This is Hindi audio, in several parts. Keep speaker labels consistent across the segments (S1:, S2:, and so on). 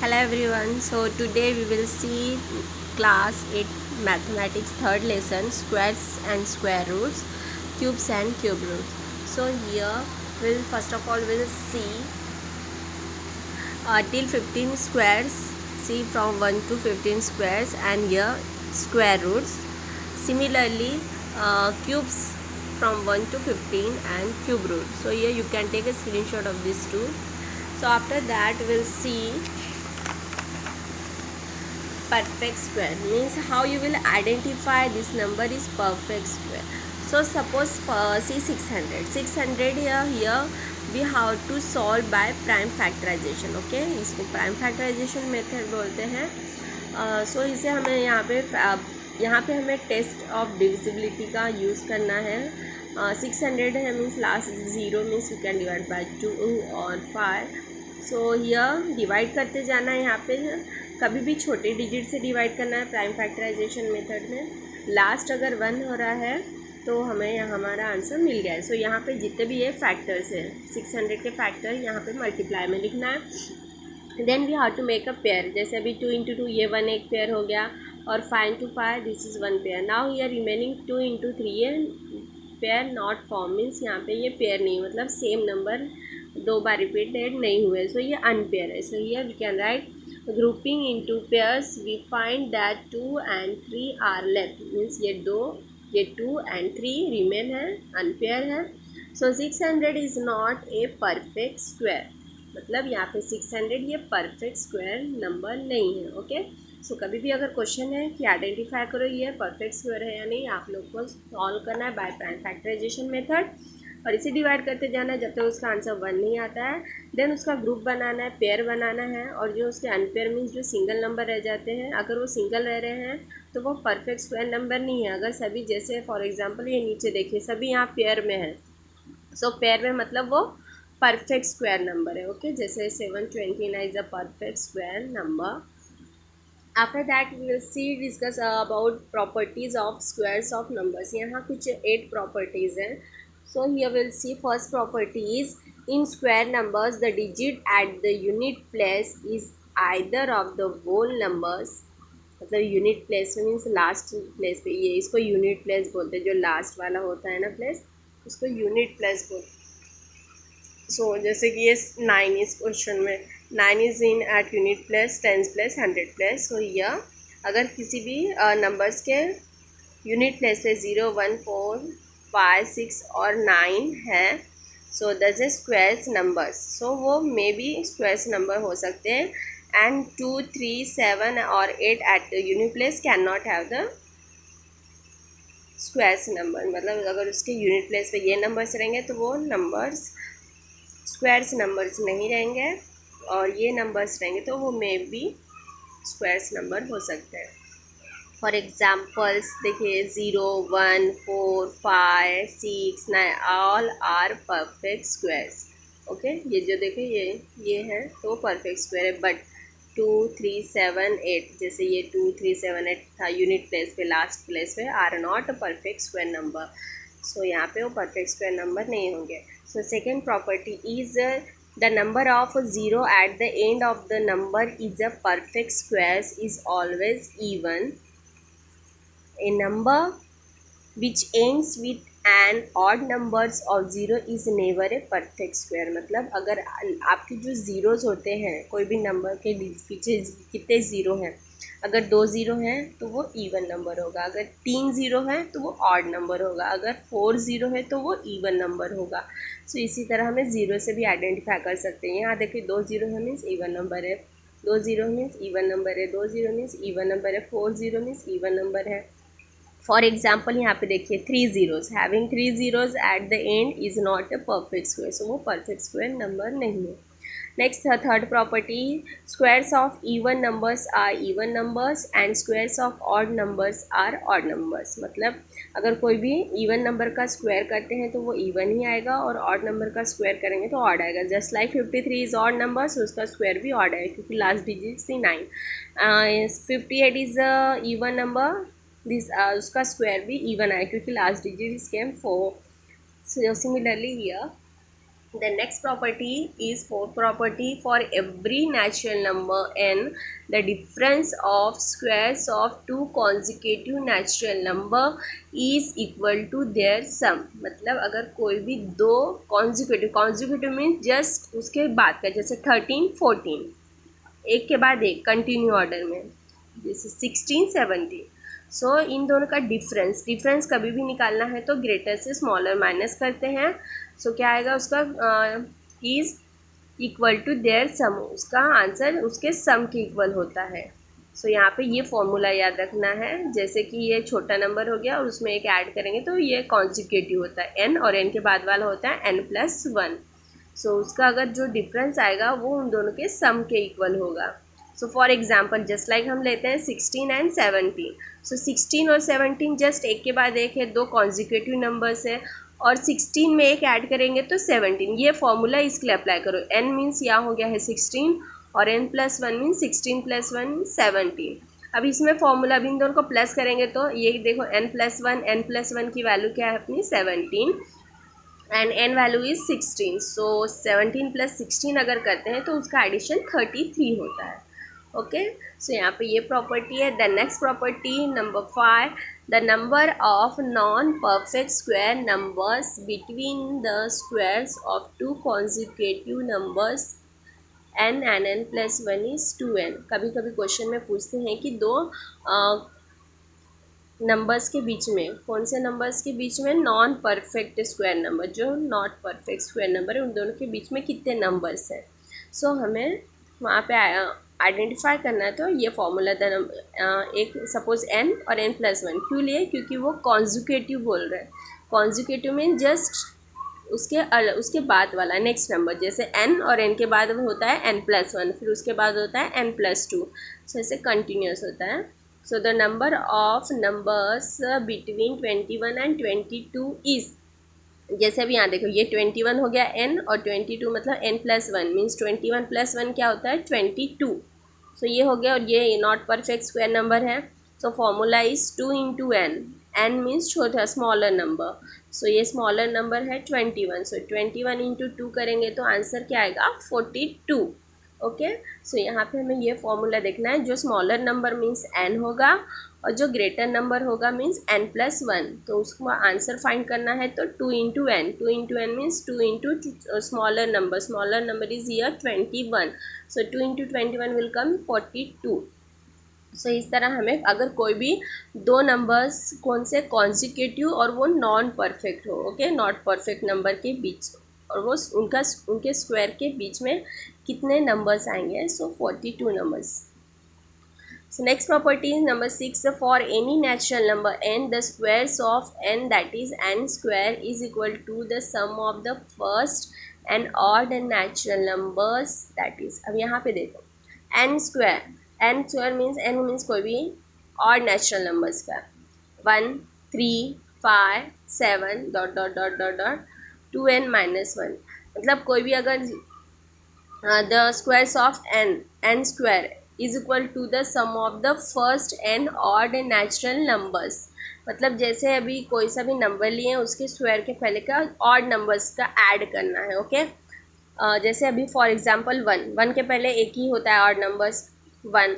S1: Hello everyone. So today we will see class 8 mathematics third lesson, squares and square roots, cubes and cube roots. So here we'll first of all we'll see till 15 squares, see from 1 to 15 squares, and here square roots. Similarly cubes from 1 to 15 and cube root. So here you can take a screenshot of these two. So after that we'll see perfect square, means how you will identify this number is perfect square. So suppose see 600 here we have to solve by prime factorization. Okay, इसको प्राइम फैक्टराइजेशन मेथड बोलते हैं. सो इसे हमें यहाँ पे हमें टेस्ट ऑफ डिविजिबिलिटी का यूज़ करना है. 600 है, means last 0 means you can divide by 2 और 5. सो यह डिवाइड करते जाना है. यहाँ पे कभी भी छोटे डिजिट से डिवाइड करना है प्राइम फैक्टराइजेशन मेथड में. लास्ट अगर 1 हो रहा है तो हमें हमारा आंसर मिल गया है. सो यहाँ पे जितने भी ये फैक्टर्स है 600 के फैक्टर यहाँ पे मल्टीप्लाई में लिखना है. Then we have to make a pair. जैसे अभी 2 इंटू 2 ये 1 एक पेयर हो गया, और 5 into 5 this is 1 pair. Now here remaining 2 into 3 ये पेयर नॉट फॉर्म, मीन्स यहाँ पे ये पेयर नहीं, मतलब सेम नंबर दो बार रिपीटेड नहीं हुए. सो ये अनपेयर है. So here we can write grouping into pairs we find that 2 and 3 are left, means ये 2 and 3 remain है, अनपेयर है. सो 600 is not a perfect square, मतलब यहाँ पे 600 ये परफेक्ट स्क्वायर नंबर नहीं है. ओके, सो कभी भी अगर क्वेश्चन है कि आइडेंटिफाई करो ये परफेक्ट स्क्वायर है या नहीं, आप लोग को सॉल्व करना है बाय प्राइम फैक्टराइजेशन मेथड, और इसे डिवाइड करते जाना है जब तक उसका आंसर 1 नहीं आता है. देन उसका ग्रुप बनाना है, पेयर बनाना है, और जो उसके अनपेयर मीन्स जो सिंगल नंबर रह जाते हैं, अगर वो सिंगल रह रहे हैं तो वो परफेक्ट स्क्वायर नंबर नहीं है. अगर सभी, जैसे फॉर एग्जांपल ये नीचे देखिए सभी यहाँ पेयर में है, सो पेयर में मतलब वो परफेक्ट स्क्वायर नंबर है. ओके, जैसे 729 is a perfect square number. After that we will see discuss about properties of squares of numbers. यहाँ कुछ 8 प्रॉपर्टीज़ हैं. So here will see first property is in square numbers the digit at the unit place is either of the whole numbers. मतलब unit place means last place पे, ये इसको यूनिट प्लेस बोलते हैं, जो लास्ट वाला होता है ना प्लेस, उसको यूनिट प्लेस बोलते हैं. सो जैसे कि ये 9 इस क्वेश्चन में 9 is in at unit place, tens place, 100 place. So यह अगर किसी भी नंबर्स के यूनिट प्लेस पे 0, 1, 4, 5, 6 और 9 है, सो दस ए स्क्वायर्स नंबर्स. सो वो मे बी स्क्वायर्स नंबर हो सकते हैं. एंड 2, 3, 7 और 8 at unit place can not have the squares number. मतलब अगर उसके यूनिट प्लेस पे ये नंबर्स रहेंगे तो वो नंबर्स स्क्वायर्स नंबर्स नहीं रहेंगे, और ये नंबर्स रहेंगे तो वो मे बी स्क्वायर्स नंबर हो सकते हैं. फॉर एग्जाम्पल्स देखिए 0, 1, 4, 5, 6, 9 all are perfect squares. Okay, ये जो देखिए ये है तो परफेक्ट स्क्वायर है. बट 2, 3, 7, 8, जैसे ये 2, 3, 7, 8 था यूनिट प्लेस पे, लास्ट प्लेस पे, are not a perfect square number. So यहाँ पे वो परफेक्ट स्क्वायर नंबर नहीं होंगे. So second property is the number of 0 at the end of the number is a perfect square is always even. A number which ends with an odd numbers of 0 is never a perfect square. मतलब अगर आपके जो ज़ीरोज़ होते हैं कोई भी नंबर के पीछे कितने ज़ीरो हैं, अगर 2 ज़ीरो हैं तो वो इवन नंबर होगा, अगर 3 ज़ीरो हैं तो वो ऑड नंबर होगा, अगर 4 ज़ीरो है तो वो इवन नंबर होगा. सो इसी तरह हमें ज़ीरो से भी आइडेंटिफाई कर सकते हैं. यहाँ देखिए 2 ज़ीरो है मीन्स इवन नंबर है, 2 ज़ीरो मीन्स इवन नंबर है, 2 ज़ीरो मीन्स इवन नंबर है, 4 ज़ीरो मीन्स इवन नंबर है. फॉर एग्जाम्पल यहाँ पे देखिए 3 zeros, having 3 zeros at the end is not a perfect square. So वो परफेक्ट स्क्वायर नंबर नहीं है. Next third property, squares of even numbers are even numbers and squares of odd numbers are odd numbers. मतलब अगर कोई भी इवन नंबर का स्क्वायर करते हैं तो वो इवन ही आएगा, और ऑड नंबर का स्क्वायर करेंगे तो ऑड आएगा. Just like 53 is odd number, so उसका स्क्वायर भी ऑड आएगा क्योंकि लास्ट डिजिट थी 9. 58 is a even number, this उसका स्क्वायर भी इवन आया क्योंकि last digit is came 4. So similarly here The next property is fourth property. For every natural number n, the difference of squares of two consecutive natural number is equal to their sum. मतलब अगर कोई भी दो consecutive मीन्स जस्ट उसके बाद का, जैसे 13 14 एक के बाद एक कंटिन्यू ऑर्डर में, जैसे 16 17. सो इन दोनों का डिफरेंस कभी भी निकालना है तो ग्रेटर से स्मॉलर माइनस करते हैं. सो क्या आएगा उसका, इज इक्वल टू देयर सम, उसका आंसर उसके सम के इक्वल होता है. सो यहाँ पे ये फॉर्मूला याद रखना है. जैसे कि ये छोटा नंबर हो गया और उसमें एक ऐड करेंगे तो ये कॉन्जिक्यूटिव होता है n, और n के बाद वाला होता है n+1. सो उसका अगर जो डिफरेंस आएगा वो उन दोनों के सम के इक्वल होगा. So for example just like हम लेते हैं 16 एंड 17. सो 16 और 17 जस्ट एक के बाद एक है, दो कॉन्जिक्यूटिव नंबर्स है, और 16 में एक ऐड करेंगे तो 17. ये फॉर्मूला इसके लिए अप्लाई करो. n मीन्स यहाँ हो गया है 16 और n+1 मीन्स 16 + 1 17. अब इसमें फॉर्मूला भी इन दोनों को प्लस करेंगे तो ये देखो n+1 की वैल्यू क्या है अपनी 17 एंड n वैल्यू इज 16. सो 17 + 16 अगर करते हैं तो उसका एडिशन 33 होता है. ओके, सो यहाँ पे ये प्रॉपर्टी है. The next property number 5, the number of non perfect square numbers between the squares of two consecutive numbers n and n+1 is 2n. कभी कभी क्वेश्चन में पूछते हैं कि दो नंबर्स के बीच में, कौन से नंबर्स के बीच में, नॉन परफेक्ट स्क्वायर नंबर, जो नॉट परफेक्ट स्क्वायर नंबर है उन दोनों के बीच में कितने नंबर्स हैं. सो हमें वहाँ पे आइडेंटिफाई करना है. तो ये फॉर्मूला एक सपोज n और n+1 क्यों लिए, क्योंकि वो कॉन्जुकेटिव बोल रहे हैं. कॉन्जुकेटिव में जस्ट उसके बाद वाला नेक्स्ट नंबर, जैसे n और n के बाद होता है n+1, फिर उसके बाद होता है n+2. सो ऐसे कंटिन्यूस होता है. So the number of numbers between 21 and 22 is, जैसे अभी यहाँ देखो ये 21 हो गया n, और 22 मतलब n+1 मीन्स 21 + 1 क्या होता है 22. सो ये हो गया, और ये नॉट परफेक्ट स्क्वायर नंबर है. So formula is 2 × n. n means छोटा स्मॉलर नंबर. सो ये स्मॉलर नंबर है 21. सो 21 × 2 करेंगे तो आंसर क्या आएगा 42. ओके, सो यहाँ पे हमें ये फॉर्मूला देखना है. जो स्मॉलर नंबर मीन्स n होगा और जो ग्रेटर नंबर होगा मीन्स n+1. तो उसको आंसर फाइंड करना है तो 2 × n. 2 × n means 2 × smaller number is here 21. So 2 × 21 will come 42. सो इस तरह हमें अगर कोई भी दो नंबर्स कौन से कॉन्जिक्यूटिव और वो नॉन परफेक्ट हो, ओके, नॉट परफेक्ट नंबर के बीच, और वो उनके स्क्वायर के बीच में कितने नंबर्स आएंगे. सो 42 numbers. So next property is number 6. For any natural number n, the squares of n, that is n square, is equal to the sum of the first and odd natural numbers, that is. अब यहाँ पे देखो n square means कोई भी odd natural numbers का 1 3 5 7 ... 2n - 1. मतलब कोई भी अगर the squares of n square is equal to the sum of the first and odd natural numbers. मतलब जैसे अभी कोई सा भी नंबर लिए हैं उसके स्क्वायर के पहले का ऑड नंबर्स का ऐड करना है. ओके, जैसे अभी फॉर एग्जांपल 1 के पहले एक ही होता है ऑड नंबर्स 1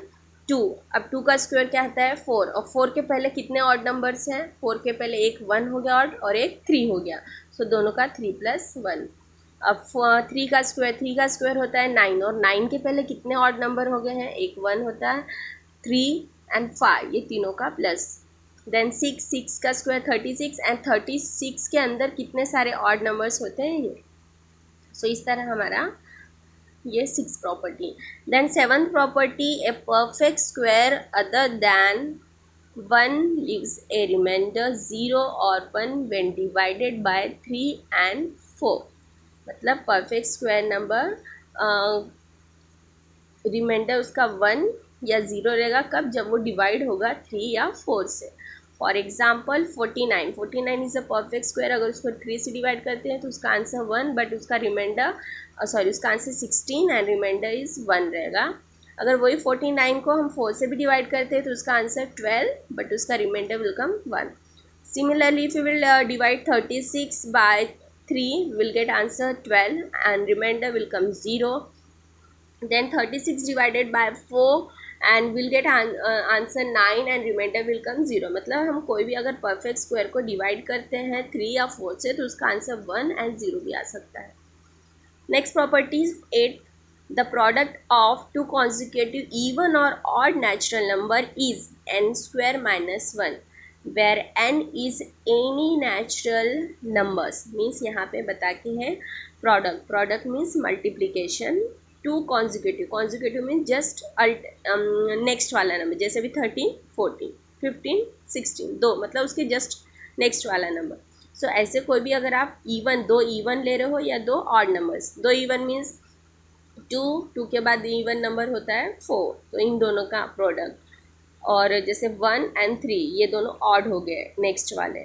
S1: 2. अब 2 का स्क्वायर क्या आता है 4, और 4 के पहले कितने ऑड नंबर्स हैं, 4 के पहले एक 1 हो गया ऑड और एक 3 हो गया. सो दोनों का 3 + 1. अब 3 का स्क्वायर होता है 9, और 9 के पहले कितने ऑड नंबर हो गए हैं, एक 1 होता है, 3 एंड 5, ये तीनों का प्लस. देन 6 का स्क्वायर 36, एंड 36 के अंदर कितने सारे ऑड नंबर्स होते हैं ये. सो इस तरह हमारा ये 6 property. Then 7th property, a perfect square other than 1 leaves a remainder 0 or 1 when divided by 3 and 4. मतलब परफेक्ट स्क्वायर नंबर रिमाइंडर उसका 1 या 0 रहेगा कब, जब वो डिवाइड होगा 3 या 4 से. For example 49 is a perfect square. अगर उसको 3 से डिवाइड करते हैं तो उसका आंसर 1, बट उसका रिमाइंडर उसका आंसर 16 एंड रिमाइंडर इज़ 1 रहेगा. अगर वही 49 को हम 4 से भी डिवाइड करते हैं तो उसका आंसर 12, बट उसका reminder will come 1. Similarly if you will divide 36 by 3, we will get answer 12 and remainder will come 0. Then 36 divided by 4 and we'll get answer 9 and remainder will come 0. मतलब हम कोई भी अगर परफेक्ट स्क्वायर को डिवाइड करते हैं 3 या 4 से तो उसका आंसर 1 एंड 0 भी आ सकता है. Next property is 8. The product of two consecutive even और odd natural number is n square minus 1 where n is any natural numbers. Means यहाँ पे बता के है product means multiplication two consecutive means just next वाला नंबर. जैसे भी 13, 14, 15, 16 दो मतलब उसके जस्ट नेक्स्ट वाला नंबर. सो ऐसे कोई भी अगर आप दो इवन ले रहे हो या दो ऑड नंबर्स. दो इवन मीन्स 2 के बाद इवन नंबर होता है 4, तो इन दोनों का प्रोडक्ट. और जैसे 1 एंड 3 ये दोनों ऑड हो गए नेक्स्ट वाले.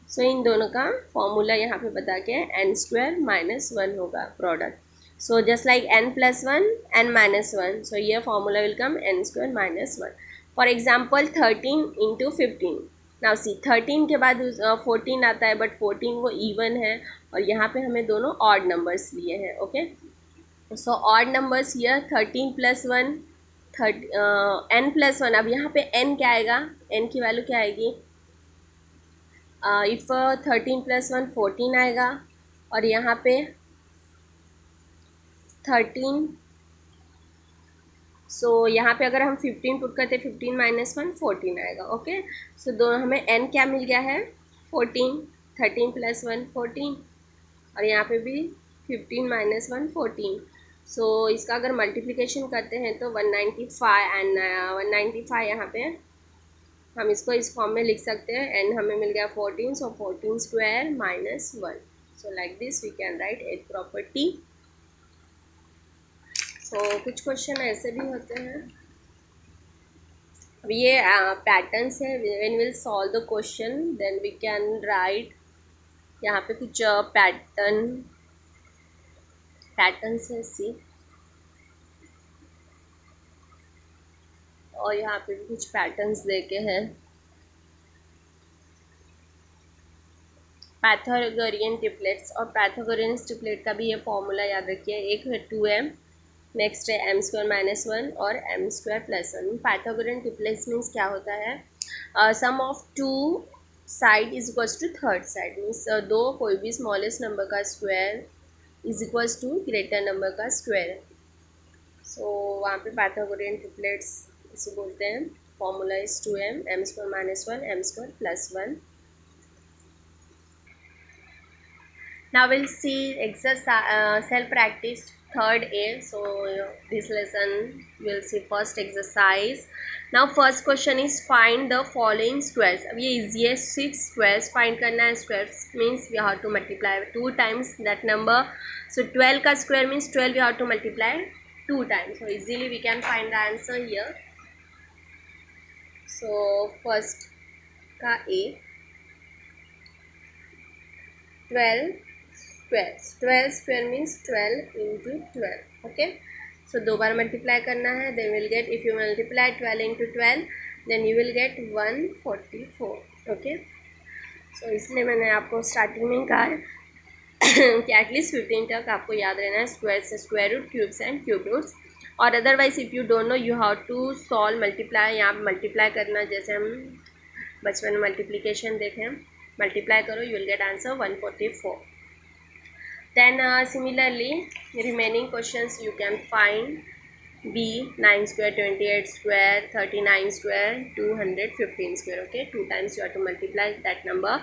S1: सो इन दोनों का फॉर्मूला यहाँ पे बता के n स्क्वायर माइनस 1 होगा product. So just like n plus 1 n minus 1. So here formula will come n square minus 1. For example 13 into 15. Now see 13 के बाद 14 आता है but 14 वो even है और यहाँ पे हमें दोनों odd numbers लिए हैं. Okay. So odd numbers here 13 plus 1 n plus 1. अब यहाँ पे n क्या आएगा? n की वैल्यू क्या आएगी? If 13 plus 1 14 आएगा और यहाँ पे 13. सो यहाँ पे अगर हम 15 पुट करते 15 माइनस 1 14 आएगा. ओके. सो दोनों हमें n क्या मिल गया है 14. 13 प्लस 1 14 और यहाँ पे भी 15 माइनस 1 14. सो इसका अगर मल्टीप्लिकेशन करते हैं तो 195 एंड 195 यहाँ पे हम इसको इस फॉर्म में लिख सकते हैं. n हमें मिल गया 14. So 14 square minus 1. So like this we can write eight property. तो कुछ क्वेश्चन ऐसे भी होते हैं. अब ये पैटर्न्स है. When will solve the question then we can write. यहाँ पे कुछ पैटर्न्स है सी और यहाँ पे भी कुछ पैटर्न्स देके हैं. पैथागोरियन ट्रिपलेट्स और पैथागोरियन ट्रिपलेट का भी ये फॉर्मूला याद रखिए. एक है 2m, नेक्स्ट है m स्क्वायर माइनस 1 और m square plus 1. Pythagorean triplets means क्या होता है? Sum of two side is equals to third side. Means दो कोई भी स्मॉलेस्ट नंबर का square is equals to greater number का स्क्वायर. सो वहाँ पे पैथागोरियन ट्रिपलेट्स इसे बोलते हैं. Formula is 2m, m square minus 1, m square plus 1. Now we'll see exercise self practice third A. So this lesson we'll see first exercise. Now first question is find the following squares. अब ये easy है. 6 squares find करना है. Squares means we have to multiply 2 times that number. So 12 का square means 12 we have to multiply 2 times. So easily we can find the answer here. So first का A 12 square means 12 into 12. Okay. So दो बार मल्टीप्लाई करना है. then we'll get, if you multiply 12 into 12 then you will get 144. Okay. So इसलिए मैंने आपको स्टार्टिंग में कहा कि एटलीस्ट 15 तक आपको याद रहना है. स्क्वायर से square root, cubes and cube roots. और otherwise if you don't know you have to solve multiply. यहाँ पर मल्टीप्लाई करना जैसे हम बचपन में मल्टीप्लिकेशन देखें. मल्टीप्लाई करो you will get answer 144. Then similarly remaining questions you can find B 9 square, 28 square, 39 square, 215 square. Okay, 2 times you have to multiply that number.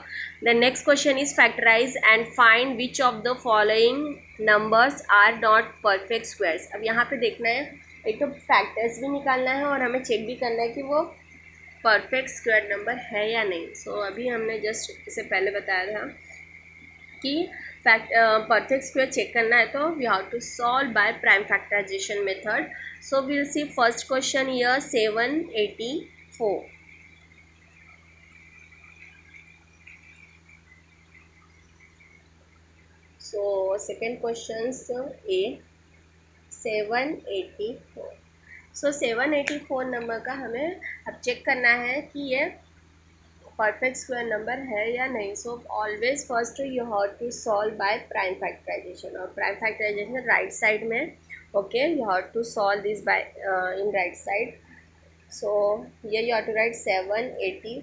S1: The next question is factorize and find which of the following numbers are not perfect squares. अब यहाँ पे देखना है, एक तो फैक्टर्स भी निकालना है और हमें चेक भी करना है कि वो परफेक्ट स्क्वायर नंबर है या नहीं. सो अभी हमने जस्ट इससे पहले बताया था कि परफेक्ट स्क्वायर चेक करना है तो we have to solve by prime factorization method. So will see first question here 784. So second question a 784. So 784 number का हमें अब चेक करना है कि ये परफेक्ट स्क्वायर नंबर है या नहीं. So always first you have to solve by prime factorization, और प्राइम फैक्टराइजेशन राइट साइड में. Okay, you have to solve this by in right side. So ये you have to write 784.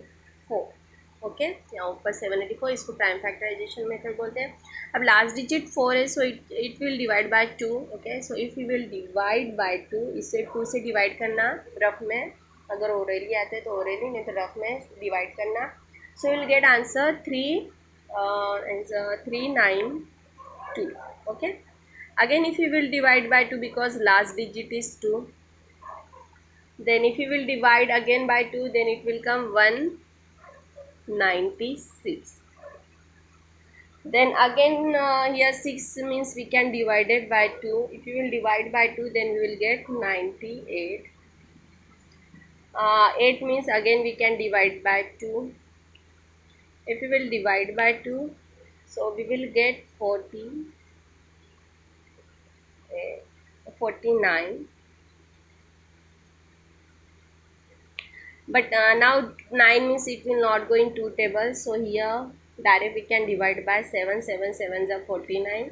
S1: Okay, यहाँ ऊपर 784, इसको प्राइम फैक्टराइजेशन मेथड बोलते हैं. अब लास्ट डिजिट 4 है, so it will divide by 2. Okay, so if you will divide by 2, इसे 2 से डिवाइड करना रफ में, अगर ओरली आते तो ओरली, नहीं तो रफ में डिवाइड करना. So will get answer 392. Okay, again if you will divide by 2 because last digit is 2, then if you will divide again by 2, then it will come 196. Then again here 6 means we can divide it by 2. If you will divide by 2, then we will get 98. 8 means again we can divide by 2. If we will divide by 2, so we will get 49. But now 9 means it will not go in two tables, so here direct we can divide by 7. 7 7s are 49,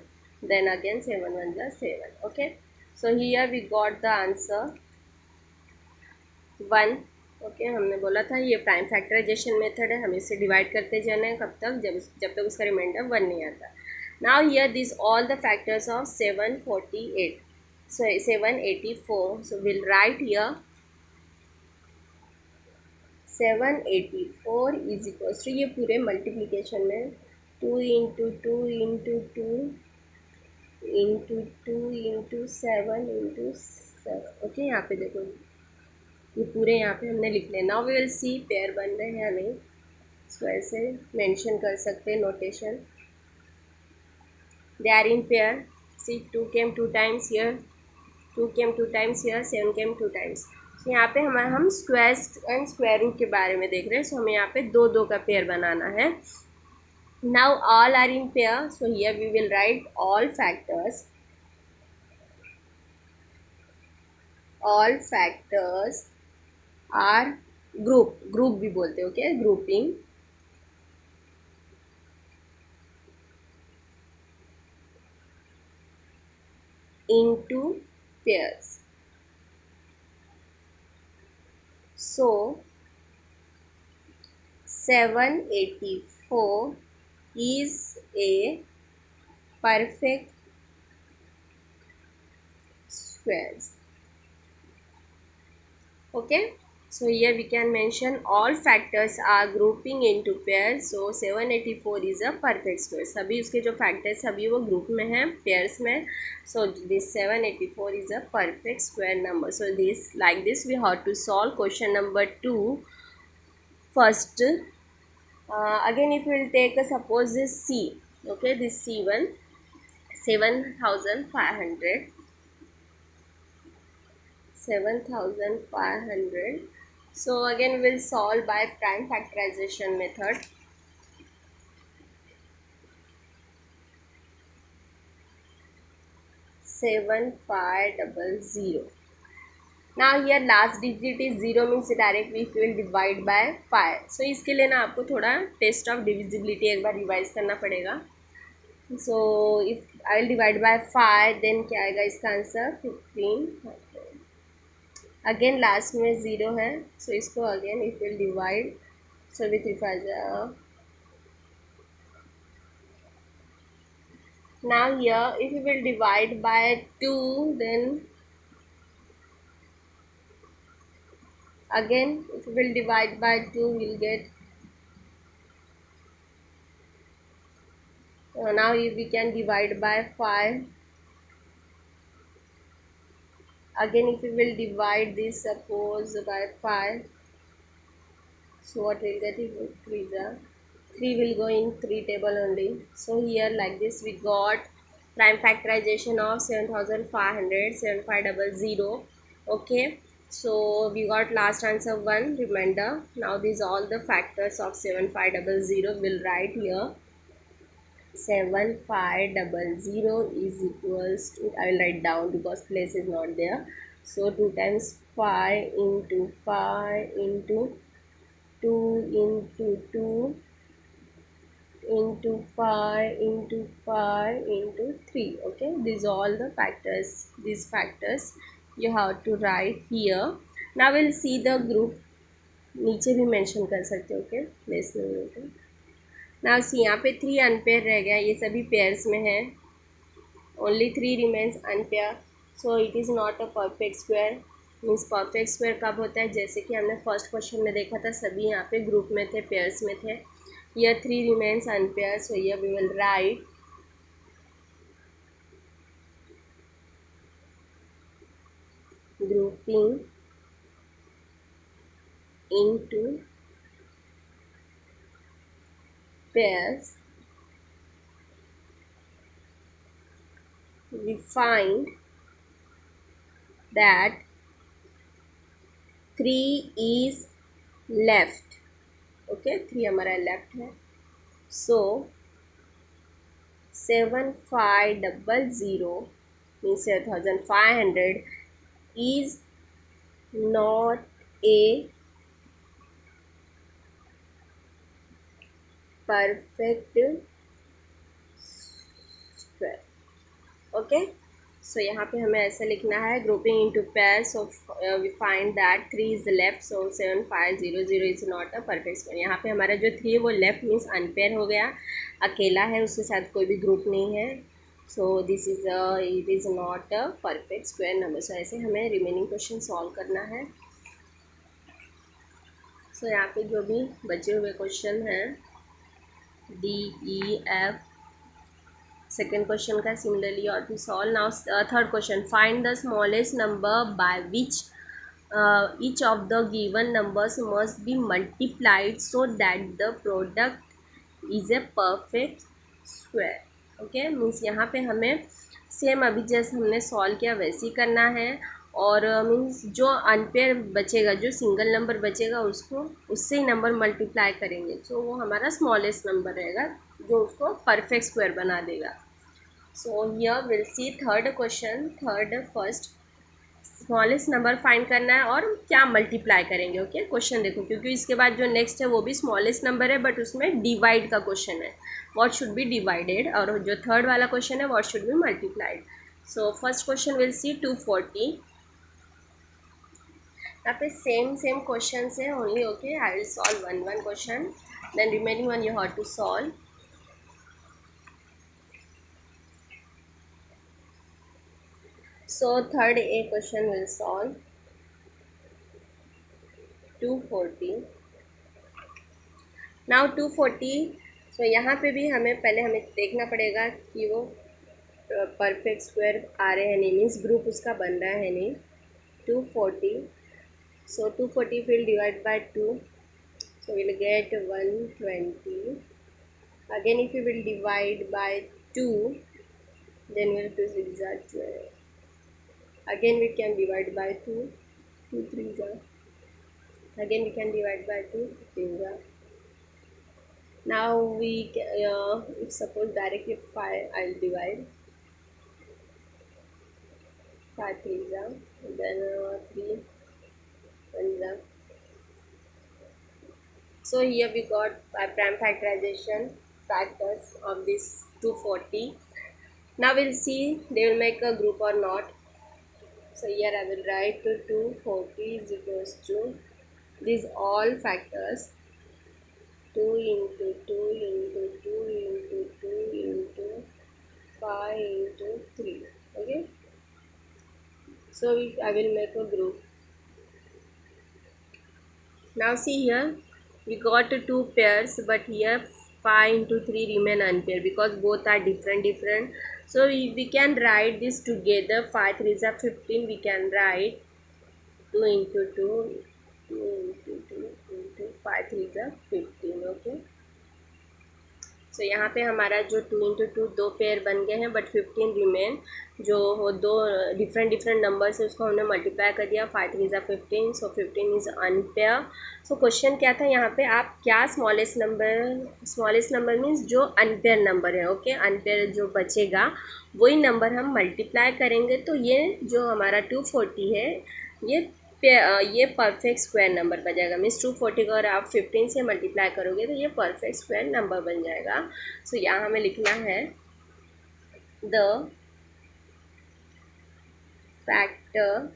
S1: then again 7 1s are 7. Okay, so here we got the answer 1. Okay, हमने बोला था ये प्राइम फैक्टराइजेशन मेथड है, हमें इसे डिवाइड करते जाना है कब तक, जब तक उसका रिमाइंडर 1 नहीं आता. Now here this all the factors of 748, so 784, so we'll write here 784 is equals to, ये पूरे मल्टीप्लिकेशन में 2 into 2 into 2 into 2 into 7 into 7. Okay, यहाँ पे देखो ये पूरे यहाँ पे हमने लिख लेना. Now we will see pair बन रहे हैं या नहीं, इसको ऐसे मेंशन कर सकते हैं notation. They are in pair. See 2 came 2 times here, 2 came 2 times here, 7 came 2 times. तो यहाँ पे हम स्क्वायर एंड स्क्वायर रूट के बारे में देख रहे हैं. सो हमें यहाँ पे दो दो का पेयर बनाना है. Now all are in pair, so here we will write all factors are group भी बोलते हैं. Okay, grouping into pairs. So 784 is a perfect squares. Okay, so here we can mention all factors are grouping into pairs. So 784 is a perfect square. सभी उसके जो factors सभी वो group में हैं, pairs में. So this 784 is a perfect square number. So this like this we have to solve question number 2 first. Again if we will take suppose this C. Okay, this C1 7500. 7500. So again we'll solve by prime factorization method. Seven 500. Now here last digit is 0 means directly we will divide by 5. So इसके लिए ना आपको थोड़ा टेस्ट ऑफ डिविजिबिलिटी एक बार रिवाइज करना पड़ेगा. So if I will divide by 5, then क्या आएगा इसका आंसर 15. अगेन लास्ट में 0 है, सो इसको again if will divide, so with now here if you will divide by 2, then again if you will divide by 2 we'll get now if we can divide by 5. Again if we will divide this suppose by 5, so what will get if 3 the 3 will go in 3 table only. So here like this we got prime factorization of 7500, 7500. Okay, so we got last answer 1 remainder. Now these all the factors of 7500 will write here. 7500 is equals to, I will write down because place is not there. So 2 times 5 into 5 into 2 into 2 into 5 into 5 into 3. Okay, these all the factors, these factors you have to write here. Now we'll see the group. नीचे भी मेंशन कर सकते हो. ओके, प्लेस में. नाउ सी यहाँ पे 3 अनपेयर रह गया, ये सभी पेयर्स में है. Only 3 remains unpair, so it is not a perfect square. Means perfect square कब होता है, जैसे कि हमने फर्स्ट क्वेश्चन में देखा था, सभी यहाँ पे ग्रुप में थे, पेयर्स में थे. Here 3 remains unpaired, so here we will write grouping into pairs. We find that 3 is left. Okay, 3 हमारा left है. So 7500 means 7500 is not a perfect square. Okay, so यहाँ पे हमें ऐसे लिखना है grouping into pair. So we find that 3 is left, so 7500 is not a perfect square. यहाँ पे हमारा जो 3 है वो लेफ्ट मीन्स अनपेयर हो गया, अकेला है, उसके साथ कोई भी ग्रुप नहीं है. So this is it is not a perfect square number. So ऐसे हमें रिमेनिंग क्वेश्चन सॉल्व करना है. सो यहाँ पे जो भी बचे हुए क्वेश्चन हैं D E F, second question का सिमिलरली और to solve. Now third question, find the smallest number by which each of the given numbers must be multiplied so that the product is a perfect square. Okay, means यहाँ पे हमें सेम अभी जैसे हमने सॉल्व किया वैसे ही करना है. और मीन्स जो अनपेयर बचेगा, जो सिंगल नंबर बचेगा, उसको उससे ही नंबर मल्टीप्लाई करेंगे, तो वो हमारा स्मॉलेस्ट नंबर रहेगा जो उसको परफेक्ट स्क्वायर बना देगा. सो here will C third question. First smallest number find करना है और क्या मल्टीप्लाई करेंगे. ओके, क्वेश्चन देखो, क्योंकि इसके बाद जो नेक्स्ट है वो भी स्मॉलेस्ट नंबर है, बट उसमें डिवाइड का क्वेश्चन है, व्हाट शुड बी डिवाइडेड. और जो थर्ड वाला क्वेश्चन है what should be multiplied. So first question will see 240. यहाँ पे सेम क्वेश्चन है only. Okay, I will solve one question, then remaining one you have to solve. So third A question will solve 240. Now 240. So यहाँ पे भी हमें देखना पड़ेगा कि वो परफेक्ट स्क्वायर आ रहे हैं नहीं, मीन्स ग्रुप उसका बन रहा है नहीं. 240. So 240 will divide by 2. So we'll get 120. Again if we will divide by 2, then we'll do 6 are 12. Again we can divide by 2, 2 3 are. Again we can divide by 2, 3 are. Now we if suppose directly 5, I'll divide 5 3 are, then 3 1 are. So here we got prime factorization factors of this 240. Now we'll see they will make a group or not. So here I will write 240 is equals to these all factors, 2 into 2 into 2 into 2 into 5 into 3. Okay, so I will make a group. Now see here we got 2 pairs, but here 5 into 3 remain unpaired because both are different. So we can write this together. 5 3s are 15. We can write 2 into 2 into 2 into 5 3s are 15. Okay, so यहाँ पे हमारा जो 2 into 2 दो पेयर बन गए हैं, बट 15 रिमेन. जो वो दो डिफरेंट नंबर्स है उसको हमने मल्टीप्लाई कर दिया. 5 3s are 15, so 15 is unpair. So question क्या था यहाँ पे, आप क्या स्मॉलेस्ट नंबर मीन्स जो अनपेयर नंबर है. ओके, अनपेयर जो बचेगा वही नंबर हम मल्टीप्लाई करेंगे. तो ये जो हमारा 240 है ये ये परफेक्ट स्क्वायर नंबर बन जाएगा। मीन्स 240 को अगर आप 15 से मल्टीप्लाई करोगे तो ये परफेक्ट स्क्वायर नंबर बन जाएगा। सो यहाँ हमें लिखना है the factor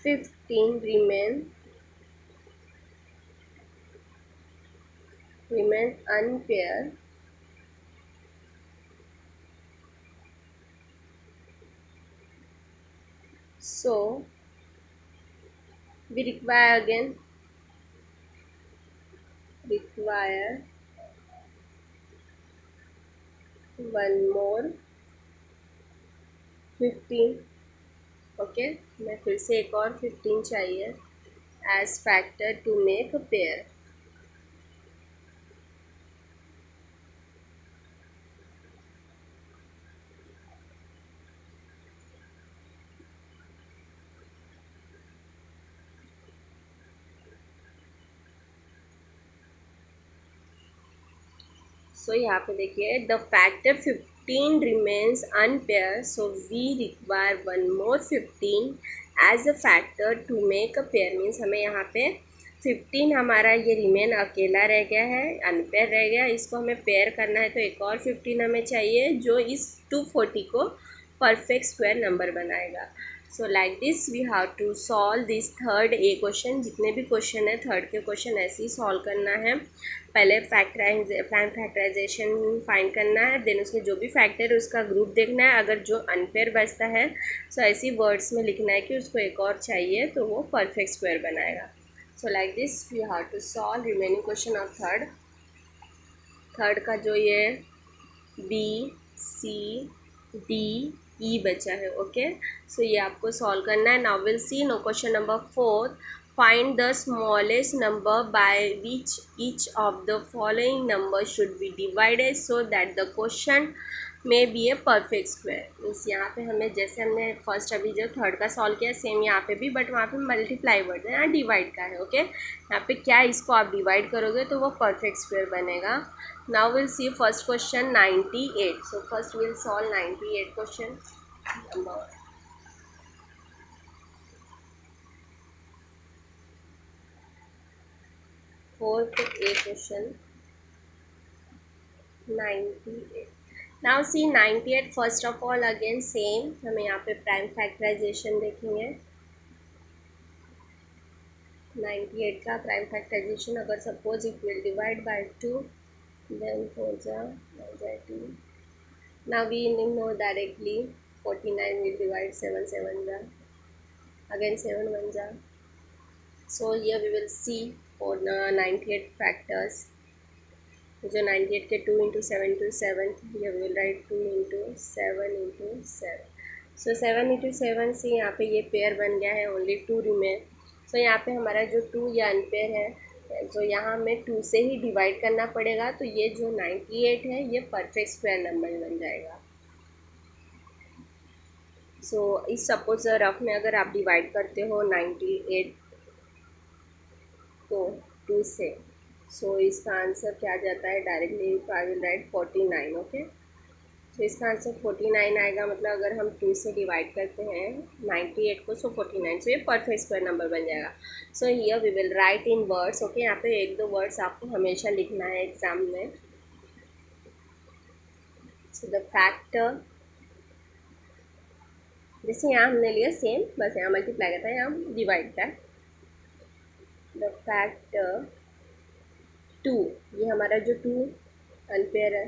S1: 15 remain unpaired, so we require one more 15। Okay, मैं फिर से एक और 15 चाहिए as factor to make a pair. So यहाँ पे देखिए the factor 15 remains unpair, so we require one more 15 as a factor to make a pair. Means हमें यहाँ पे 15 हमारा ये रिमेन अकेला रह गया है, अनपेयर रह गया, इसको हमें पेयर करना है तो एक और 15 हमें चाहिए जो इस 240 को परफेक्ट स्क्वायर नंबर बनाएगा। So like this we have to solve this third a question. जितने भी क्वेश्चन है थर्ड के क्वेश्चन ऐसे ही सॉल्व करना है। पहले फैक्टराइजेशन फाइंड करना है, देन उसके जो भी फैक्टर है उसका ग्रुप देखना है, अगर जो अनपेयर बचता है सो ऐसी वर्ड्स में लिखना है कि उसको एक और चाहिए तो वो परफेक्ट स्क्वायर बनाएगा। So like this we have to solve remaining question of third का जो ये बी सी डी ई बचा है। ओके, सो ये आपको सॉल्व करना है। Now will see no question number 4, find the smallest number by which each of the following numbers should be divided so that the quotient may be a perfect square। Means यहाँ पे हमें जैसे हमने फर्स्ट अभी जो थर्ड का सॉल्व किया सेम यहाँ पे भी, बट वहाँ पे मल्टीप्लाई वर्ड है, यहाँ डिवाइड का है। ओके, यहाँ पे क्या इसको आप डिवाइड करोगे तो वो परफेक्ट स्क्वायर बनेगा। Now will see first question 98। So first will solve 98 question number fourth a question 98। Now see 98 first of all again same हमें यहाँ पे प्राइम फैक्टराइजेशन देखेंगे। 98 का प्राइम फैक्टराइजेशन अगर suppose it will divide by 2 then 4 जा 2। Now we know directly 49 will divide 7 7 जा अगेन 7 1 जा। So here we will C for 98 factors, जो 98 के 2 इंटू 7 इंटू 7, ये will write 2 into 7 into 7। So 7 into 7 से यहाँ पे ये पेयर बन गया है, ओनली 2 रिमेन। सो यहाँ पे हमारा जो 2 या अनपेयर है जो यहाँ हमें 2 से ही डिवाइड करना पड़ेगा, तो ये जो 98 है ये परफेक्ट स्क्वायर नंबर बन जाएगा। सो इस सपोज रफ में अगर आप डिवाइड करते हो 98 को 2 से, सो इसका आंसर क्या जाता है directly I will right 49। Okay, तो इसका आंसर 49 आएगा। मतलब अगर हम 2 से डिवाइड करते हैं 98 को, सो 49, सो ये परफेक्ट स्क्वायर नंबर बन जाएगा। So here we will write in words. Okay, यहाँ पे एक दो वर्ड्स आपको हमेशा लिखना है एग्जाम में। सो द फैक्टर, जैसे यहाँ हमने लिया सेम, बस यहाँ मल्टीप्लाई करता है, यहाँ डिवाइड का। द फैक्टर 2, ये हमारा जो 2 अनपेयर है,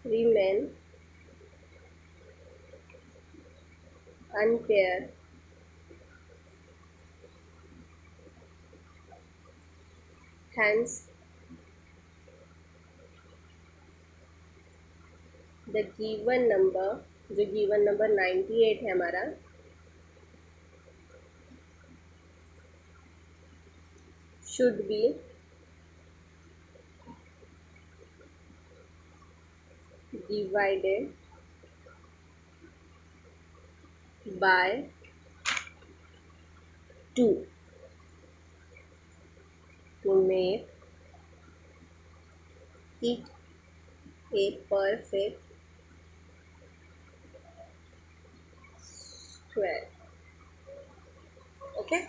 S1: remain unpaired, hence the given number, जो given number 98 है हमारा, should be divided by 2 to make it a perfect square। Okay,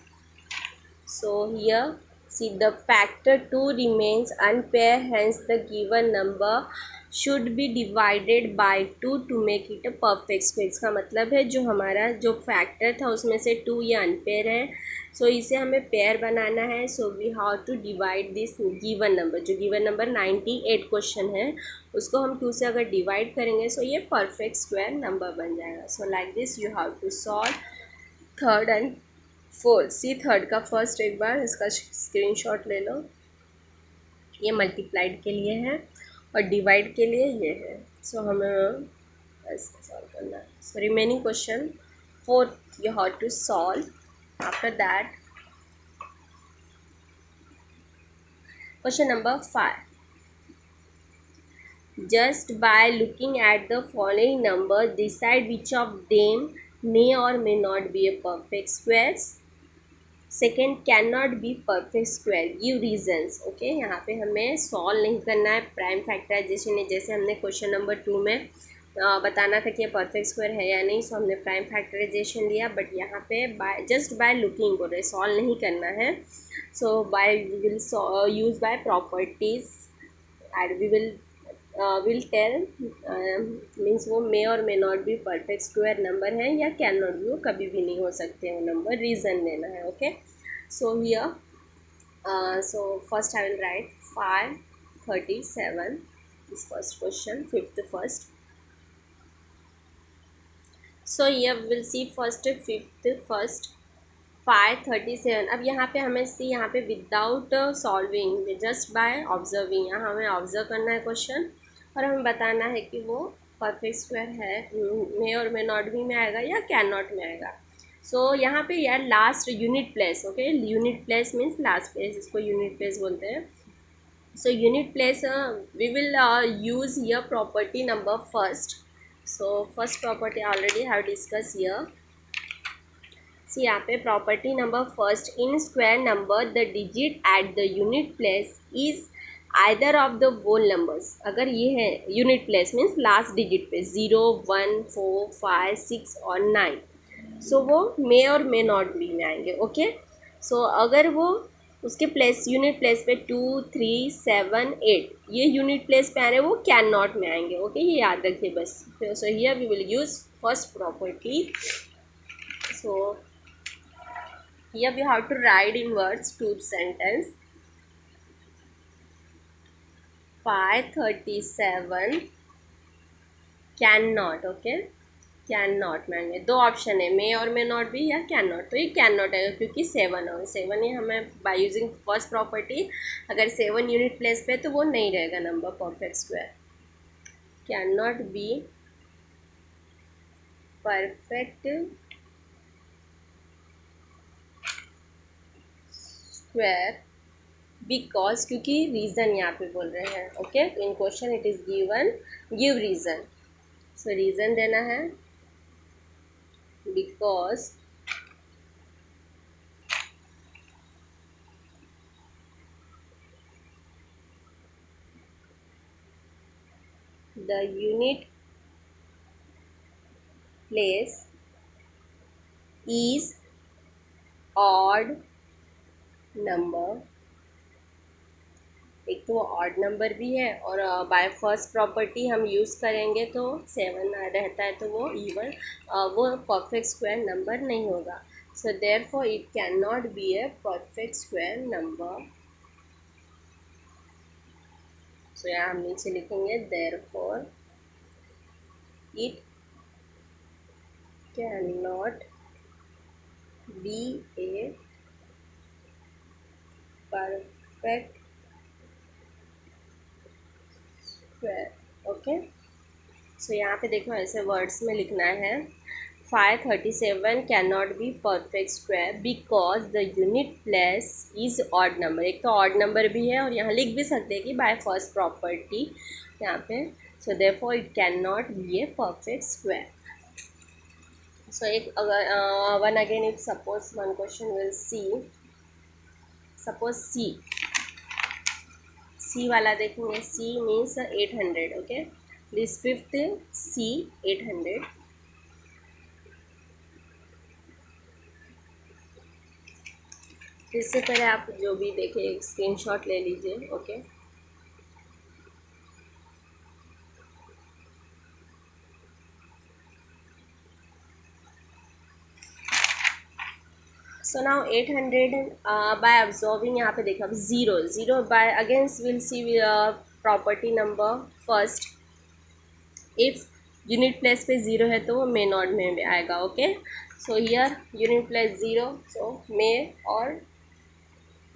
S1: so here see the factor 2 remains unpaired, hence the given number should be divided by 2 to make it a perfect square. इसका मतलब है जो हमारा जो फैक्टर था उसमें से 2 ये अनपेयर है, सो इसे हमें पेयर बनाना है. So we how to divide this given number, जो गिवन नंबर 98 क्वेश्चन है उसको हम 2 से अगर डिवाइड करेंगे सो ये परफेक्ट स्क्वायर नंबर बन जाएगा. So like this you have to solve third and fourth. See third का फर्स्ट एक बार इसका स्क्रीनशॉट ले लो. ये मल्टीप्लाइड के लिए है और डिवाइड के लिए ये है. सो हमें ऐसे सॉल्व करना है. So remaining question fourth you have to solve. After that question number 5. Just by looking at the following numbers, decide which of them may or may not be a perfect squares. Second can not be perfect square, give reasons. Okay, यहाँ पे हमें सॉल्व नहीं करना है प्राइम फैक्टराइजेशन है, जैसे हमने क्वेश्चन नंबर 2 में बताना था कि ये परफेक्ट स्क्वायर है या नहीं. सो हमने प्राइम फैक्टराइजेशन लिया, बट यहाँ पे बाय जस्ट बाय लुकिंग बोल रहे, सॉल्व नहीं करना है. So by we will use by properties and we will tell means वो मे और may not be perfect square number है या कैन नॉट बी, वो कभी भी नहीं हो सकते वो नंबर. रीज़न देना है. Okay, so here so first I will write 537 is first question, fifth first. So here we will see first fifth first 537. अब यहाँ पे हमें सी यहाँ पे without solving just by observing, यहाँ हमें ऑब्जर्व करना है क्वेश्चन और हमें बताना है कि वो परफेक्ट स्क्वायर है, मे और मे नॉट भी में आएगा या कैन नॉट में आएगा. सो यहाँ पे यार last unit place. Okay, unit place means last place, इसको यूनिट प्लेस बोलते हैं. So unit place we will use here property number first. So first property already have discuss here. See यहाँ पे property number first, in square number the digit at the unit place is either of the whole numbers. अगर ये है unit place means last digit पे 0, 1, 4, 5, 6 और 9, सो वो मे और मे नॉट बी में आएंगे. ओके, सो अगर वो उसके प्लेस यूनिट प्लेस पे 2, 3, 7, 8 ये यूनिट प्लेस पे आ रहे हैं वो कैन नॉट में आएंगे. ओके, ये याद रखिए बस. So here we will use first property. So here we have to write in words to sentence. 537 cannot. Okay, can not में दो ऑप्शन है, मे और मे नॉट भी या कैन नॉट. तो ये कैन नॉट है क्योंकि 7 और 7 ही हमें बाय यूजिंग फर्स्ट प्रॉपर्टी अगर 7 यूनिट प्लेस पे तो वो नहीं रहेगा number perfect square. Can not be perfect square because, क्योंकि रीज़न यहाँ पे बोल रहे हैं. Okay, in question it is given, give reason. So reason देना है because the unit place is odd number. एक तो ऑड नंबर भी है और बाय फर्स्ट प्रॉपर्टी हम यूज़ करेंगे तो 7 रहता है तो वो इवन वो परफेक्ट स्क्वायर नंबर नहीं होगा. So therefore it can not be a perfect square number. So यहाँ हम नीचे लिखेंगे therefore it can not be a perfect square. Okay, so यहाँ पे देखो ऐसे वर्ड्स में लिखना है 537 can not be perfect square because the unit place is odd number. एक तो ऑड नंबर भी है और यहाँ लिख भी सकते हैं कि बाय फर्स्ट प्रॉपर्टी यहाँ पे. So therefore it can not be a perfect square. So एक अगर one again if suppose one question will see, suppose C वाला देखेंगे. C means 800. Okay, this fifth C 800. इससे पहले आप जो भी देखें एक स्क्रीनशॉट ले लीजिए। Okay, so now 800 by observing, यहाँ पे देखो अब zero zero by against will see property number first, if unit place पे ज़ीरो है तो वो मे नॉट में भी आएगा। Okay, so here unit place zero, so may और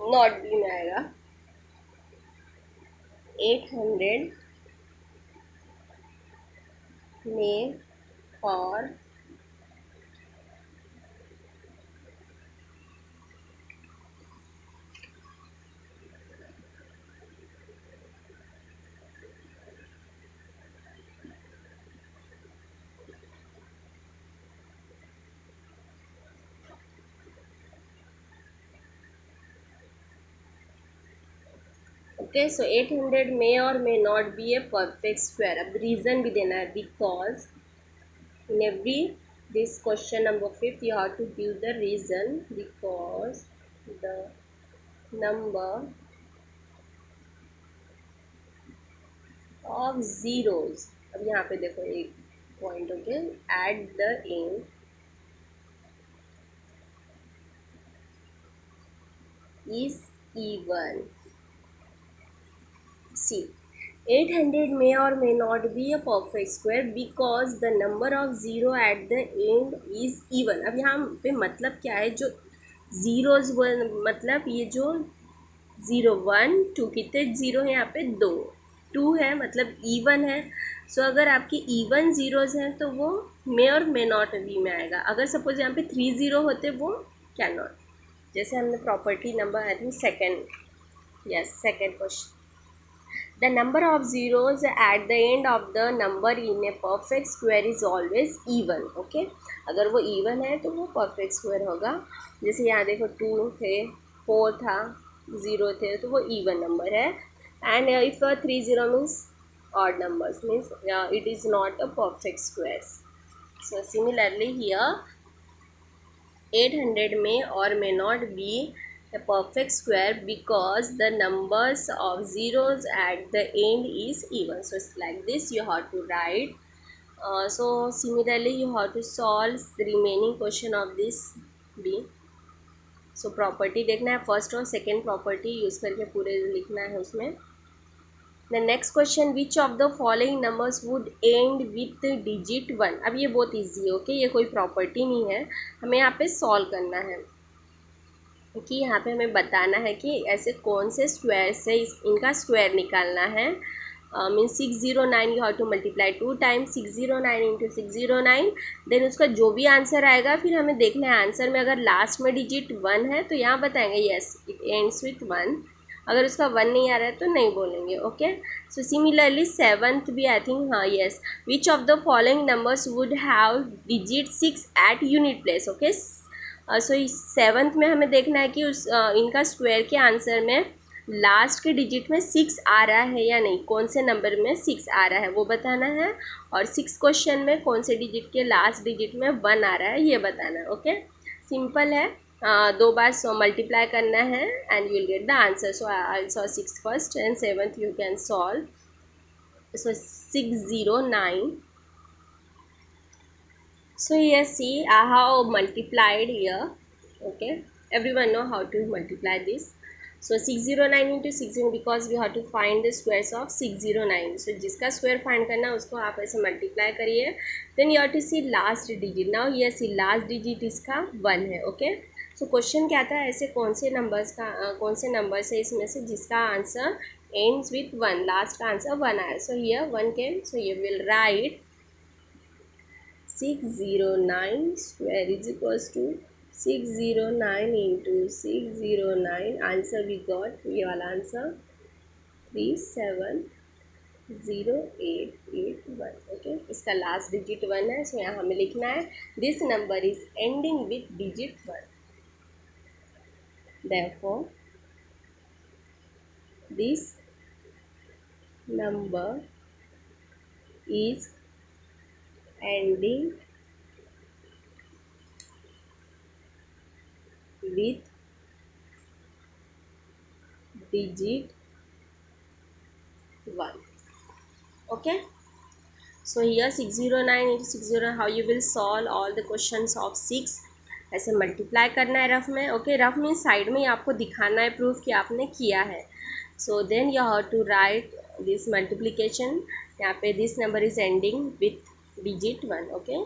S1: नॉट बी में आएगा। 800 में और ओके, सो 800 में और may not be a perfect square. अब रीज़न भी देना है, because in every this question number fifth you have to give the reason, because the number of zeros, अब यहाँ पे देखो एक point, okay, eight the and is even. See, 800 may or may not be a perfect square because the number of zero at the end is even. अब यहाँ पे मतलब क्या है, जो जीरोज मतलब ये जो ज़ीरो वन टू, कितने ज़ीरो हैं यहाँ पे, दो, टू है मतलब इवन है। सो अगर आपकी इवन ज़ीरोज़ हैं तो वो मे और मे नॉट बी में आएगा। अगर सपोज यहाँ पे थ्री ज़ीरो होते वो कैन नॉट, जैसे हमने property number I think second, yes second question, the number of zeros at the end of the number in A perfect square is always even. Okay, अगर वो इवन है तो वो परफेक्ट स्क्वायर होगा। जैसे यहाँ देखो टू थे, फोर था, ज़ीरो थे, तो वो इवन नंबर है। And if three zero means odd numbers, means it is not a perfect square. So similarly here 800 may or may not be a perfect square because the numbers of zeros at the end is even. So it's like this you have to write. So similarly you have to solve the remaining question of this B. So property देखना है, फर्स्ट और सेकेंड प्रॉपर्टी यूज़ करके पूरे लिखना है उसमें। The next question, which of the following numbers would and with digit one. अब ये बहुत ईजी है, ओके, ये कोई प्रॉपर्टी नहीं है, हमें यहाँ पे सॉल्व करना है कि यहाँ पे हमें बताना है कि ऐसे कौन से स्क्वायर से इनका स्क्वायर निकालना है। Mean 609 you have to multiply two times 609 into 609, then उसका जो भी आंसर आएगा फिर हमें देखना है आंसर में अगर लास्ट में डिजिट वन है तो यहाँ बताएंगे yes it ends with one, अगर उसका वन नहीं आ रहा है तो नहीं बोलेंगे। ओके, सो सिमिलरली सेवन्थ भी आई थिंक, हाँ yes, which of the following numbers would have digit six at unit place. Okay, so इस सेवन्थ में हमें देखना है कि उस इनका स्क्वायर के आंसर में लास्ट के डिजिट में सिक्स आ रहा है या नहीं, कौन से नंबर में सिक्स आ रहा है वो बताना है, और सिक्स क्वेश्चन में कौन से डिजिट के लास्ट डिजिट में वन आ रहा है ये बताना है। ओके, सिंपल है, दो बार मल्टीप्लाई करना है and you will get the answer. So I saw six first and seventh you can solve. So 609. So here see I have multiplied here. Okay, everyone know how to multiply this. So 609 into 6, because we have to find the squares of 609. So जिसका square find करना है उसको आप ऐसे multiply करिए. Then you have to see last digit. Now here see last digit इसका 1 है. Okay. So question क्या था, ऐसे कौन से numbers का कौन से numbers है इसमें से जिसका answer ends with 1, last का answer 1 आया. So here 1 came. So you will write 609 square is equals to 609 into 609, answer we got, ये वाला आंसर 370881। ओके, इसका लास्ट डिजिट 1 है, सो यहाँ हमें लिखना है this number is ending with digit 1, therefore this number is ending with digit 1. Okay, so here 609 into 609, how you will solve all the questions of 6. ऐसे मल्टीप्लाई करना है रफ में. ओके, रफ में साइड में आपको दिखाना है प्रूफ कि आपने किया है. So then you have to write this multiplication. यहाँ पे this number is ending with digit 1. Okay,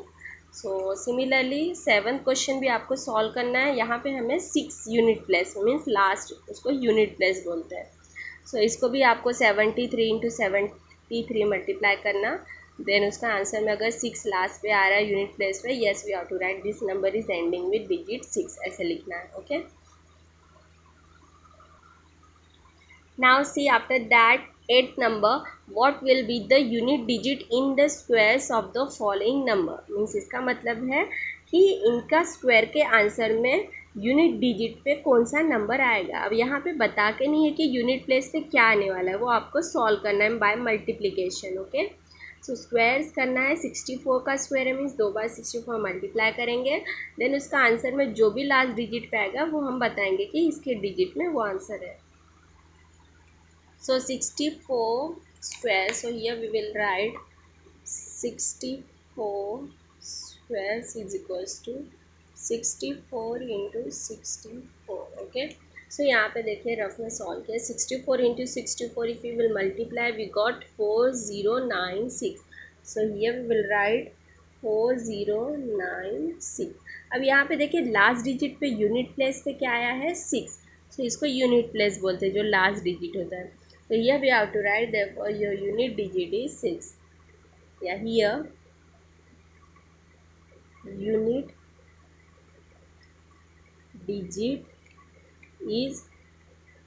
S1: so similarly 7th question भी आपको सॉल्व करना है. यहाँ पे हमें 6 यूनिट प्लेस मीन्स लास्ट, उसको यूनिट प्लेस बोलते हैं. सो इसको भी आपको 73 इंटू 73 मल्टीप्लाई करना. देन उसका आंसर में अगर 6 लास्ट पे आ रहा है यूनिट प्लेस पे, yes we have to write this number is ending with digit 6, ऐसे लिखना है. Okay, now see after that 8th number, what will be the unit digit in the squares of the following number. मीन्स इसका मतलब है कि इनका स्क्वायर के आंसर में यूनिट डिजिट पे कौन सा नंबर आएगा. अब यहाँ पे बता के नहीं है कि यूनिट प्लेस पे क्या आने वाला है, वो आपको सॉल्व करना है बाय मल्टीप्लिकेशन. ओके, सो स्क्वायर्स करना है. 64 का स्क्वायर है मीन्स 2 बार 64 मल्टीप्लाई करेंगे. देन उसका आंसर में जो भी लास्ट डिजिट पे आएगा वो हम बताएंगे कि इसके डिजिट में वो आंसर है. So 64 square, so here we will write 64 squares is equals to 64 into 64. Okay, so यहाँ पे देखिए रफ में सॉल्व किया. 64 into 64, if we will multiply we got 4096. so here we will write 4096. अब यहाँ पे देखिए लास्ट डिजिट पे यूनिट प्लेस पे क्या आया है 6. so इसको यूनिट प्लेस बोलते हैं जो लास्ट डिजिट होता है. So here we have to write therefore your unit digit is 6. Yeah, here unit digit is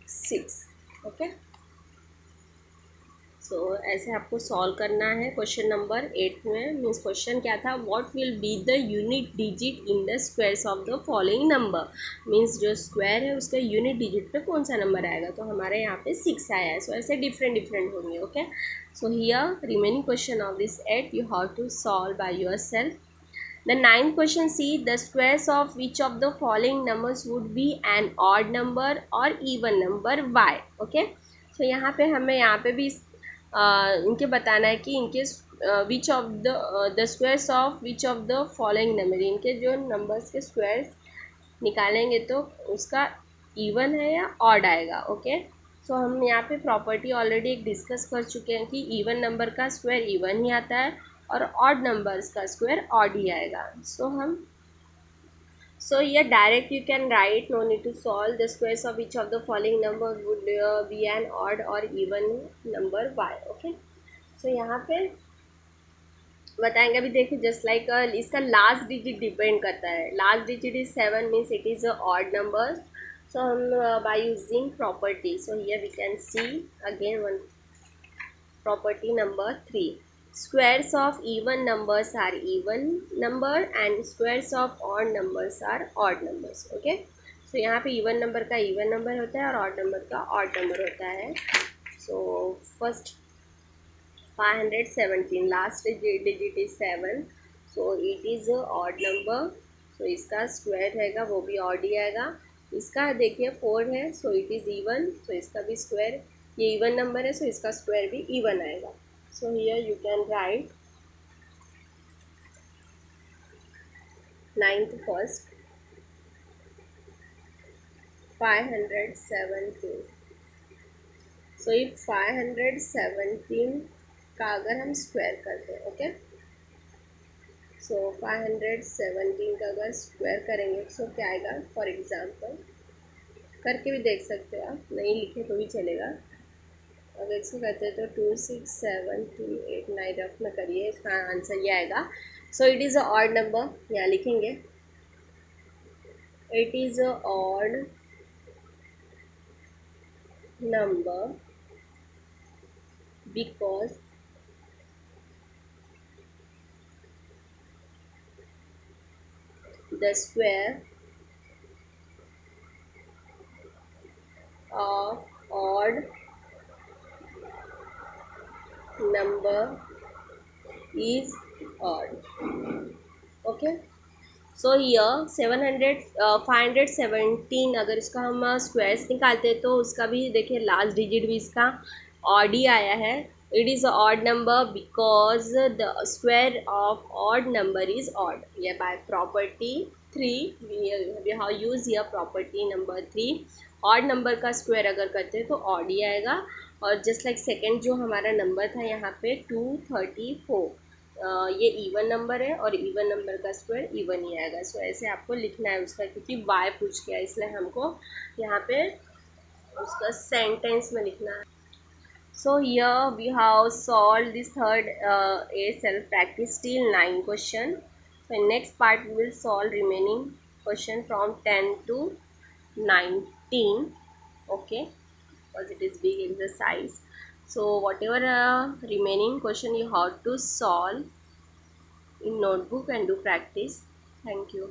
S1: 6. Okay, सो ऐसे आपको सॉल्व करना है. क्वेश्चन नंबर 8 में मीन्स क्वेश्चन क्या था, what will be the unit digit in the squares of the following number. Means जो स्क्वायर है उसका यूनिट डिजिट पे कौन सा नंबर आएगा. तो हमारे यहाँ पे 6 आया है. सो ऐसे डिफरेंट डिफरेंट होंगे. Okay, so here remaining question of this 8 you have to solve by yourself. The 9th question, see the squares of which of the following numbers would be an odd number or even number y. Okay, so यहाँ पे हमें यहाँ पे भी इनके बताना है कि इनके विच of the squares of which of the following number. इनके जो नंबर्स के स्क्वायर्स निकालेंगे तो उसका इवन है या ऑड आएगा. ओके, सो हम यहाँ पे प्रॉपर्टी ऑलरेडी एक डिस्कस कर चुके हैं कि इवन नंबर का स्क्वायर इवन ही आता है और ऑड नंबर्स का स्क्वायर ऑड ही आएगा. So here direct you can write, no need to solve. The squares of each of the following number would be an odd or even number y. Okay, so यहाँ पे बताएंगे. अभी देखिए जस्ट लाइक इसका लास्ट डिजिट डिपेंड करता है. Last digit is 7 means it is a odd number. So हम by using property, so here we can see again one property number 3. Squares of even numbers are even number and squares of odd numbers are odd numbers. Okay, so यहाँ पे even number का even number होता है और odd number का odd number होता है. So first 517 last digit is 7, so it is a odd number. so इसका स्क्वायर रहेगा वो भी odd ही आएगा. इसका देखिए 4 है, so it is even, so इसका भी स्क्वायर, ये even number है, so इसका स्क्वायर भी even आएगा. So here you can write 9th first 517. So if 517 का अगर हम स्क्वायर करते हैं, ओके, सो 517 का अगर स्क्वायर करेंगे सो क्या आएगा. फॉर एग्जांपल करके भी देख सकते हो आप, नहीं लिखे तो भी चलेगा. अगर इसको करते हैं तो 26728 रफ में करिए, इसका आंसर ये आएगा. सो it is a odd number, यहाँ लिखेंगे it is a odd number because the square of odd number is odd. Okay, so here 517 अगर इसका हम स्क्वायर्स निकालते हैं तो उसका भी देखिए लास्ट डिजिट भी इसका ऑड ही आया है. It is odd number because the square of odd number is odd. ये by property 3 we have use here property number 3. Odd number का स्क्वायर अगर करते हैं तो ऑड ही आएगा. और जस्ट लाइक सेकेंड जो हमारा नंबर था यहाँ पे 234, ये इवन नंबर है और इवन नंबर का स्क्वायर इवन ही आएगा. सो ऐसे आपको लिखना है उसका, क्योंकि वाई पूछ गया इसलिए हमको यहाँ पे उसका सेंटेंस में लिखना है. So here we have solve this third a self practice till 9 question. So in next part we will solve remaining question from 10 to 19. Okay, because it is big exercise. So whatever remaining question you have to solve in notebook and do practice. Thank you.